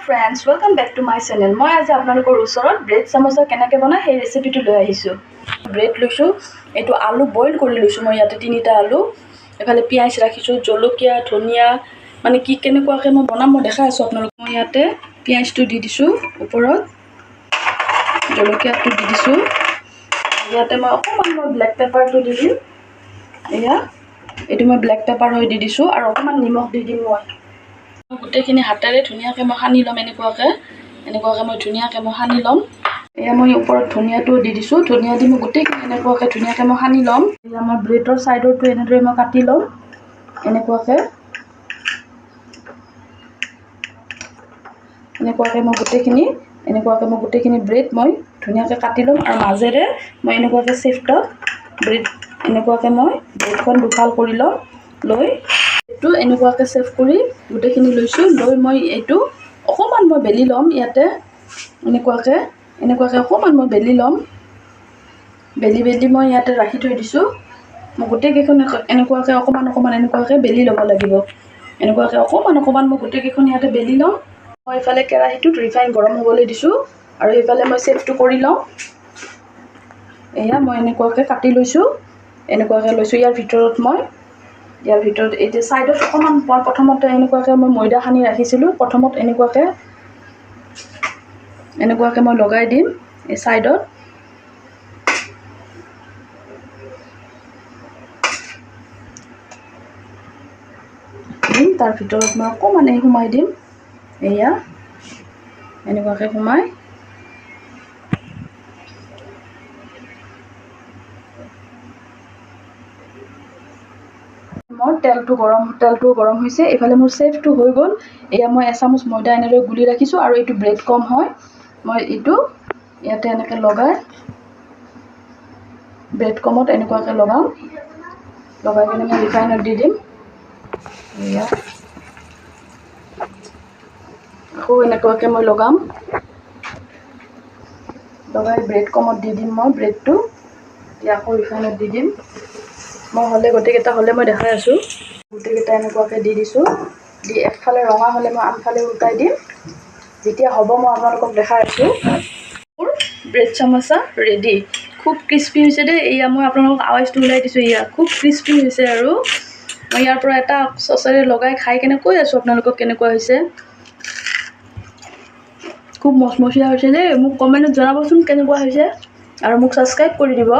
friends, welcome back to my channel. মই আজি আপোনালোকৰ ওচৰত ব্ৰেড সামোসা কেনেকৈ বনাই সেই ৰেচিপিটো লৈ আহিছো। ব্ৰেড লৈছো, এটো আলু বইল কৰি লৈছো মই ইয়াতে তিনিটা আলু, এফালে পিয়াজ ৰাখিছো, জলকীয়া, ধনিয়া, মানে কি কেনেকুৱাকৈ মই বনাম মই দেখাই আছো আপোনালোকক। মই ইয়াতে পিয়াজটো দি দিছো ওপৰত, জলকীয়াটো দি দিছো, ইয়াতে মই অকমান ব্লেক পেপাৰটো দি দিম। এয়া এটো মই ব্লেক পেপাৰ হৈ দি দিছো আৰু অকমান নিমখ দি দিম। মই গোটেইখিনি হাতেৰে ধুনীয়াকৈ মই সানি ল'ম। এনেকুৱাকৈ মই ধুনীয়াকৈ সানি ল'ম। এয়া মই ওপৰত ধনিয়াটো দি দিছোঁ, ধনিয়া দি মই গোটেইখিনি এনেকুৱাকৈ ধুনীয়াকৈ মই সানি ল'ম। এয়া মই ব্ৰেডৰ ছাইডৰটো এনেদৰে মই কাটি ল'ম। এনেকুৱাকৈ মই গোটেইখিনি ব্ৰেড মই ধুনীয়াকৈ কাটি ল'ম আৰু মাজেৰে মই এনেকুৱাকৈ চেফটত ব্ৰেড এনেকুৱাকৈ মই ব্ৰেডখন দুফাল কৰি ল'ম। লৈ এইটো এনেকুৱাকৈ চেভ কৰি গোটেইখিনি লৈছোঁ। লৈ মই এইটো অকণমান মই বেলি ল'ম। ইয়াতে এনেকুৱাকৈ অকণমান মই বেলি ল'ম। বেলি মই ইয়াতে ৰাখি থৈ দিছোঁ। মই গোটেইকেইখন এনেকুৱাকৈ অকণমান এনেকুৱাকৈ বেলি ল'ব লাগিব। এনেকুৱাকৈ অকণমান মই গোটেইকেইখন ইয়াতে বেলি ল'ম। মই এইফালে কেৰাহীটোত ৰিফাইন গৰম হ'বলৈ দিছোঁ আৰু এইফালে মই চেভটো কৰি লওঁ। এয়া মই এনেকুৱাকৈ কাটি লৈছোঁ, ইয়াৰ ভিতৰত এতিয়া ছাইডত অকণমান প্ৰথমতে এনেকুৱাকৈ মই ময়দা সানি ৰাখিছিলোঁ। প্ৰথমত এনেকুৱাকৈ মই লগাই দিম এই ছাইডত। তাৰ ভিতৰত মই অকণমান সোমাই দিম। এয়া এনেকুৱাকৈ সোমাই মোৰ তেলটো গৰম হৈছে। এইফালে মোৰ চেভটো হৈ গ'ল। এয়া মই এচামুচ ময়দা এনেদৰে গুলি ৰাখিছোঁ আৰু এইটো ব্ৰেড কম হয়। মই এইটো ইয়াতে এনেকৈ লগাই ব্ৰেড কমত এনেকুৱাকৈ লগাই কিনে মই ৰিফাইনত দি দিম। এয়া আকৌ এনেকুৱাকৈ মই লগাই ব্ৰেড কমত দি দিম। মই ব্ৰেডটো এতিয়া আকৌ ৰিফাইনত দি দিম। মই গোটেইকেইটা হ'লে মই দেখাই আছোঁ। গোটেইকেইটা এনেকুৱাকৈ দি দিছোঁ। দি একফালে ৰঙা হ'লে মই আনফালে উল্টাই দিম। যেতিয়া হ'ব মই আপোনালোকক দেখাই আছোঁ। মোৰ ব্ৰেড সামোসা ৰেডি। খুব ক্ৰিস্পি হৈছে দেই। এয়া মই আপোনালোকক আৱাজটো ওলাই দিছোঁ। এয়া খুব ক্ৰিস্পি হৈছে আৰু মই ইয়াৰ পৰা এটা চচেৰে লগাই খাই কেনে কৈ আছোঁ আপোনালোকক কেনেকুৱা হৈছে। খুব মচমচীয়া হৈছে দেই। মোক কমেণ্টত জনাবচোন কেনেকুৱা হৈছে আৰু মোক ছাবস্ক্ৰাইব কৰি দিব।